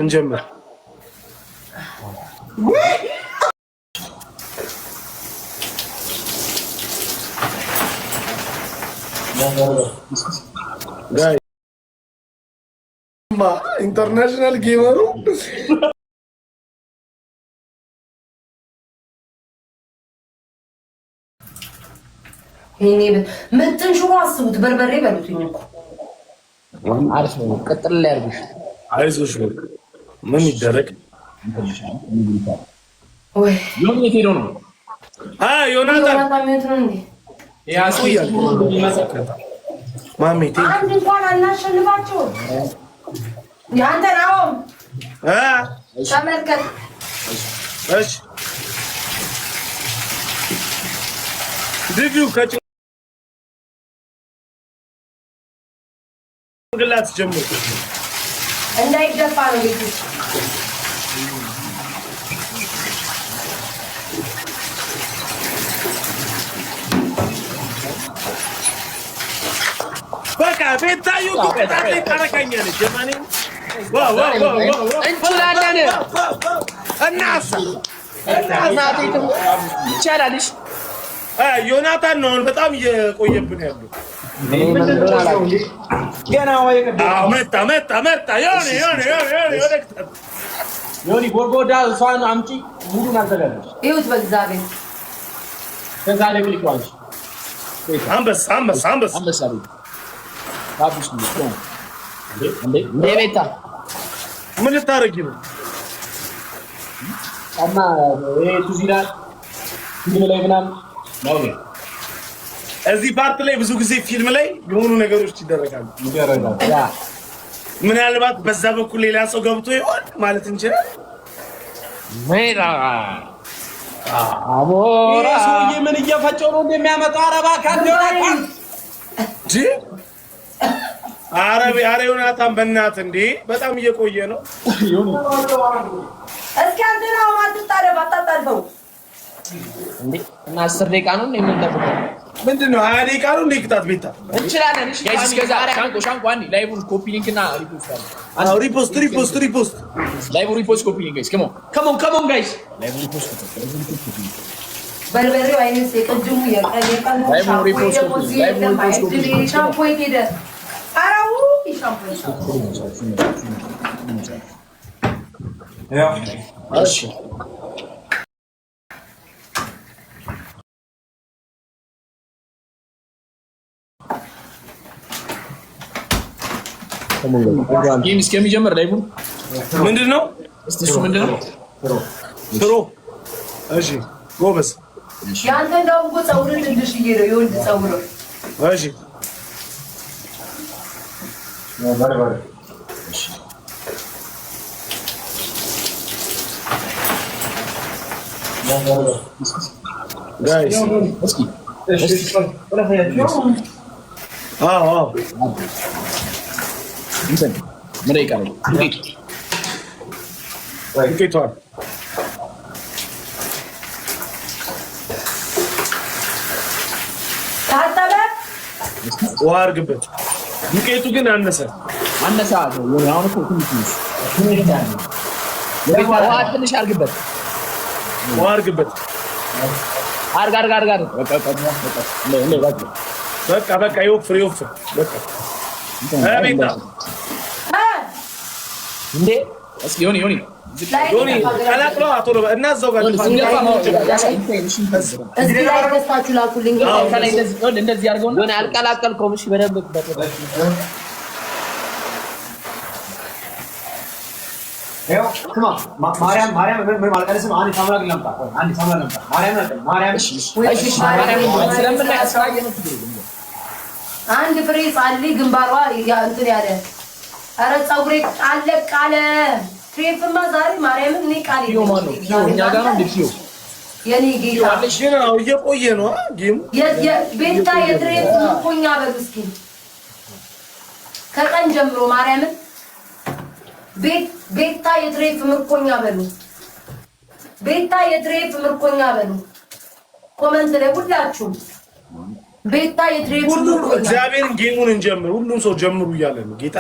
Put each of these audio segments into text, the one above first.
እንጀምር። ኢንተርናሽናል ጌመሩ ይሄኔ ምጥን ሽሮ አስቡት፣ በርበሬ በሉትኝ እኮ አሪፍ ነው። ቀጥል ላይ አርግሽ። አይዞሽ ምን ይደረግ? ወይ ዮኒ ሄዶ ነው። ዮናታን ነው እንዴ? ያስቆያል። ማሜ አንድ እንኳን አናሸንፋቸው። ያንተ ነው ተመልከት። እሺ ዲቪው ከጭንቅላት ጀምሮ እንዳይገፋ ነው ቤት በቃ ቤታዩ ከታለ ታረካኛለች። ጀማኔ ዋው እንችላለን እናሳ ይቻላልሽ። ዮናታን ነው በጣም እየቆየብን ያለው። ገና ወይ መጣ ዮኒ ጎርጎዳ እሷን አምጪ። ሙሉን አዘጋጅ። ይሁት በእግዚአብሔር ከዛ ላይ ክሊኳንሽ አንበሳ ባቡሽ ነው እንዴ ቤታ ምን ልታረጊ ነው? አማ ቱዚላ ፊልም ላይ ምናምን ነው። እዚህ ፓርት ላይ ብዙ ጊዜ ፊልም ላይ የሆኑ ነገሮች ይደረጋሉ። ያ ምናልባት በዛ በኩል ሌላ ሰው ገብቶ ይሆን ማለት እንችላለን። ሜራ አሞራ ሰውዬ ምን እየፈጨው ነው እንደሚያመጣው? አረባ ካንዶራ አረ ዮናታን በእናትህ እንዴ በጣም እየቆየ ነው። እስኪ አንተ ነው ማትጣደብ አታጣልፈው እንዴ እና 10 ደቂቃ ነው እንደምንጠብቀው። ምንድነው 20 ደቂቃ ነው እንዴ? ቅጣት ቤታ እንችላለን። እሺ ጋይስ ከዛ ሻንቆ አንዴ ላይቡን ኮፒ ሊንክ እና ሪፖስት አለ። ሪፖስት ላይቡ ሪፖስት ኮፒ ሊንክ ጋይስ ከሞን ጋይስ ላይቡ ሪፖስት በርበሬው አይነት የቀድሙ የቀኑ ሻምፖ ሄደ አራው ሻምፖ እሺ ጌም እስከሚጀምር ላይቡ ምንድነው? እስቲ እሱ ምንድነው? ፍሮ እሺ ጎበዝ ያንተ እንደው እኮ ፀጉር ትንሽ ይሄደው የወንድ ፀጉር እሺ ጋይስ እስኪ እንትን ምን ይቀራል? ዱቄቷን ታጠበ ውሃ አድርግበት። ዱቄቱ ግን አነሰ። አሁን እኮ ትንሽ ውሃ ትንሽ አድርግበት። በቃ ይወፍር በቃ ቤታ እንዴ እስኪ ዮኒ ቀላቅሎ አቶ እና እዛው ጋር እዚህ ላይ ደስታችሁ ላኩልኝ። እንደዚህ አድርገው ዮኒ አልቀላቀልከውም። እሺ በደንብ ማርያም ምን ማልቀለስም አንድ ሳሙና ግን ለምጣ አንድ ፍሬ ጻልይ ግንባሯ እንትን ያለ ኧረ ፀጉሬ አለቅ አለ። ትሬፍማ ዛሬ ማርያምን እኔ ቃል እኛ ጋር ነው ልጅ የኔ ጌታ ነው እየቆየ ነው ጌሙ ቤታ የትሬፍ ምርኮኛ በሉ እስኪ ከቀን ጀምሮ ማርያምን ቤታ የትሬፍ ምርኮኛ በሉ። ቤታ የትሬፍ ምርኮኛ በሉ። ኮመንት ላይ ሁላችሁም ቤታ የትሬት ሁሉ እግዚአብሔርን ጌሙን እንጀምር። ሁሉም ሰው ጀምሩ እያለ ነው ጌታ።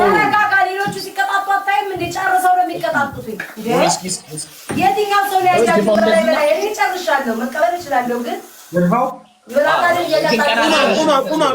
ተረጋጋ። ሌሎቹ ሲቀጣጡ አታይም እንዴ? ጨርሰው ነው የሚቀጣጡት። የትኛው ሰው ላይ ያጃችሁ በላይ እኔ ጨርሻለሁ፣ መቀበል እችላለሁ። ግን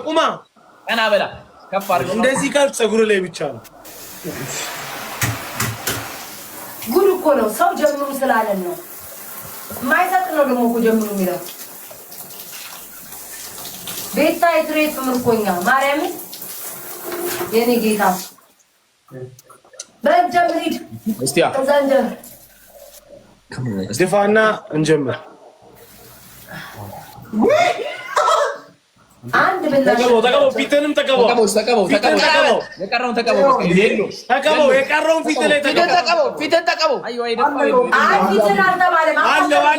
ቁማ ቀና በላ ከፍ አድርገው። እንደዚህ ካል ፀጉር ላይ ብቻ ነው። ጉድ እኮ ነው። ሰው ጀምሩ ስላለን ነው የማይሰጥ ነው ደግሞ እኮ ጀምሩ የሚለው። ቤታ የትሬት ምርኮኛ ማርያምን የኔ ጌታ በጀምር ሂድ እስቲያ ዘንጀር ድፋና እንጀምር። አንድ ብላሽ ተቀበው ፊትንም ተቀበው የቀረውን ተቀበው የቀረውን ፊት ላይ ተቀበው ፊትን ተቀበው። አዩ ፊትን አልተባለም።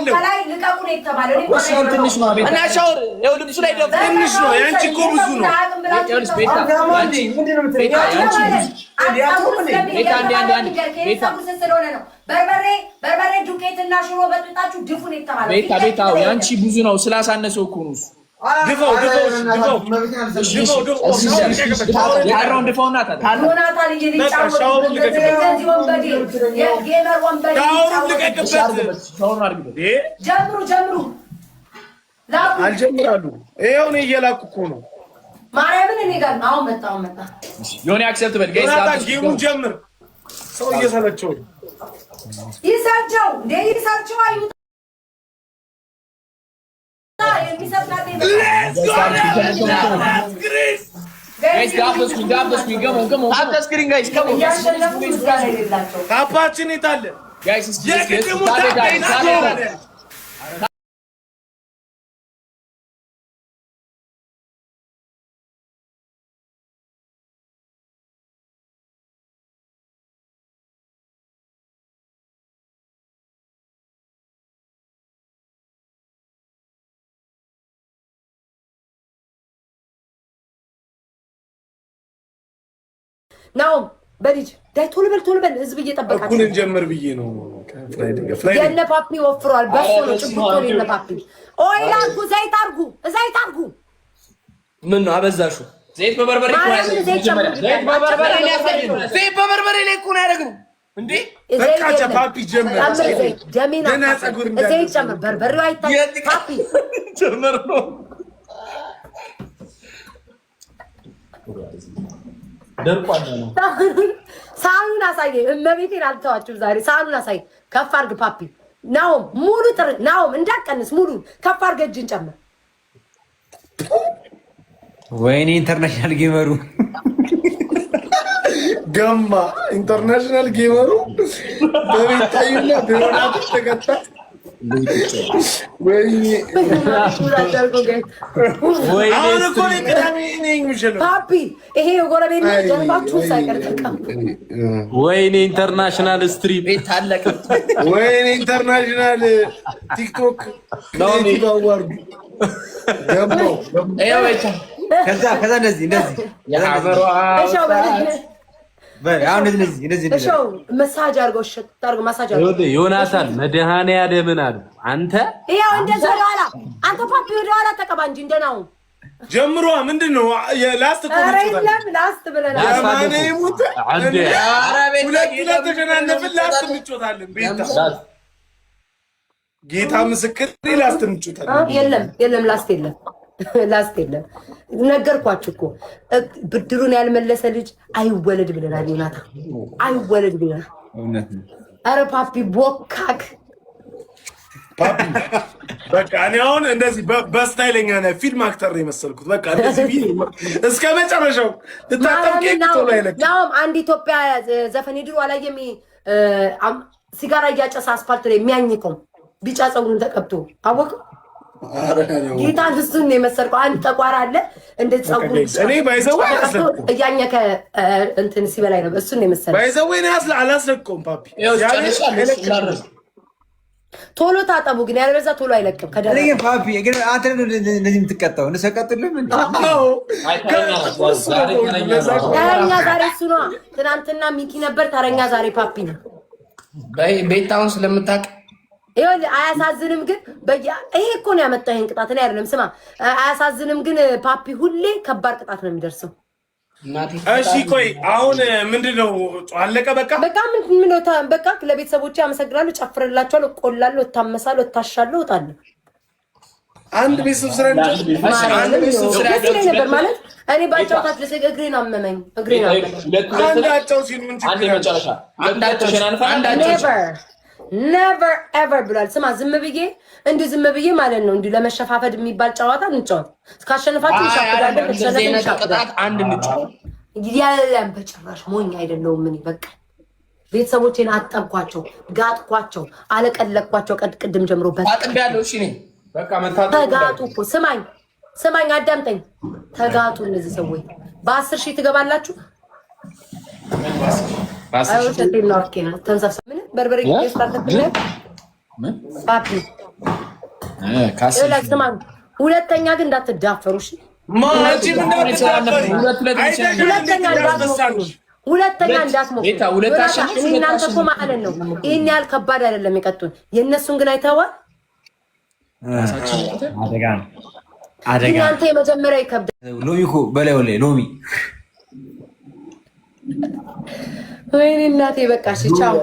ከላይ ልቀቁ ነው የተባለው። ትንሽ ነው እና ሻወር ይኸውልህ፣ እሱ ላይ ደግሞ ትንሽ ነው። ያንቺ እኮ ብዙ ነው። ይኸውልህ ቤታ በርበሬ ዱቄትና ሽሮ በጥጣችሁ ድፉ ነው የተባለው። ቤታ ያንቺ ብዙ ነው ስላሳነሰው እኮ ነው። ድፋው የቀረውን ድፋውና ዮናታን እየሊጫወት የጌመር ወንበዴ ጀምሩ አልጀምራሉ። ይኸው እኔ እየላኩ እኮ ነው። ማርያምን እኔ ጋር አሁን መጣ ዮኒ አክሰፕት በል ጋይስ። ዮናታን ጌሙን ጀምር። ሰው እየሰለቸው ይሳቸው አዩ ካፓችን የታለ? ናው በልጅ ዳይ ቶሎ በል ህዝብ እየጠበቃችሁ እኩል እንጀምር ብዬ ነው። የነ ፓፒ ወፍሯል። በሱ ነው ጭብጦ ነው የነ ፓፒ። ኦይል አርጉ፣ ዘይት አርጉ። ምን ነው አበዛሹ? ዘይት በበርበሬ እኮ ነው። ዘይት በበርበሬ ላይ እኮ ነው ያደረግነው እንዴ። በቃ ፓፒ ጀምር። ጀሚና ዘይት ጨምር። በርበሬው አይታይም። ፓፒ ጀምር ነው። ደርቋል ነው። ሳህኑን አሳየኝ። እመቤቴን አልተዋችሁም ዛሬ። ሳህኑን አሳየኝ። ከፍ አድርግ ፓፒ። ናኦም ሙሉ ናኦም እንዳቀንስ ሙሉ ከፍ አድርግ። እጅን ጨምር። ወይኔ ኢንተርናሽናል ጌመሩ ገማ ኢንተርናሽናል ጌመሩ በቤታዩና በዮናት ተከታ ፓፒ ይሄ የጎረቤት ጀርባችሁ ሳይቀር ተቀምጡ። ወይኔ ኢንተርናሽናል ስትሪም ታለቀ። ወይኔ ኢንተርናሽናል ቲክቶክ አዋርዱ ገባው። ከዛ እንደዚህ መሳጅ አድርገው መሳጅ አድርገው። ዮናታን መድኃኒዓለምን አሉ አንተ ይኸው እንደዚህ ወደኋላ አንተ ፓፒ ወደኋላ ተቀባ እንጂ እንደናው ጀምሯ። ምንድን ነው ላስት ብለናል። ሁለት ተሸናነፍን። ላስት እንጮታለን። ጌታ ምስክር ላስት እንጮታለን። የለም ላስት የለም። ነገርኳችሁ እኮ ብድሩን ያልመለሰ ልጅ አይወለድ ብለናል። ዮናታን አይወለድ ብለናል። ኧረ ፓፒ ቦካክ ፓፒ በቃ እኔ አሁን እንደዚህ በስታይለኛ ነህ። ፊልም አክተር ነው የመሰልኩት። በቃ እንደዚህ እስከ መጨረሻው ናኦም አንድ ኢትዮጵያ ዘፈን ድሮ አላየም? ሲጋራ እያጨሰ አስፓልት ላይ የሚያኝቀው ቢጫ ፀጉሩን ተቀብቶ አወቀው። ጌታን እሱን ነው የመሰልከው። አንድ ጠቋር አለ እንደ ፀጉሩ እኔ ባይዘው እያኘከ እንትን ሲበላይ ነው። እሱን ነው የመሰልከው። ባይዘው እኔ አላስለቀውም ፓፒ። ቶሎ ታጠቡ ግን ያለበዛ ቶሎ አይለቅም። ከደረ ፓፒ ግን አንተ እንደዚህ የምትቀጣው እንሰቀጥልም እንዴ? ተረኛ ዛሬ እሱ ነው። ትናንትና ሚኪ ነበር ተረኛ፣ ዛሬ ፓፒ ነው። ቤታውን ስለምታውቅ ይኸውልህ አያሳዝንም? ግን ይሄ እኮ ነው ያመጣው ይሄን ቅጣት እኔ አይደለም። ስማ አያሳዝንም? ግን ፓፒ ሁሌ ከባድ ቅጣት ነው የሚደርሰው። እሺ ቆይ አሁን ምንድነው? አለቀ በቃ ምን ነው በቃ። ለቤተሰቦቼ አመሰግናለሁ፣ ጨፍርላችኋለሁ፣ ቆላለሁ፣ እታመሳለሁ፣ እታሻለሁ፣ እወጣለሁ። አንድ ቤተሰብ ስራ ነበር ማለት እኔ ባጫውታችሁ ለሰገ እግሬን አመመኝ። አንዳቸው ሲሉ አንድ መጨረሻ never ever ብሏል። ስማ ዝም ብዬ ማለት ነው እንዲህ ለመሸፋፈድ የሚባል ጨዋታ እንጫወት። ካሸነፋችሁ ይሻፈዳል። ቅጣት አንድ እንጫወት ያለም በጭራሽ ሞኝ አይደለሁም። ምን በቃ ቤተሰቦቼን አጠብኳቸው፣ ጋጥኳቸው፣ አለቀለቅኳቸው። ቅድም ጀምሮ አጥቢያለሁ። እሺ ነኝ በቃ ተጋጡ እኮ ስማኝ አዳምጠኝ። ተጋጡ እነዚህ ሰዎች በ10 ሺህ ትገባላችሁ። በርበሬ ሁለተኛ ግን እንዳትዳፈሩ። ሁለተኛ እንዳትሞክሩ። እናንተ እኮ ማለት ነው ይህን ያህል ከባድ አይደለም የቀጡን። የእነሱን ግን አይተዋል። እናንተ የመጀመሪያ ይከብዳል። ሎሚ እኮ በላዩ ላይ ሎሚ። ወይኔ እናቴ በቃ ቻው።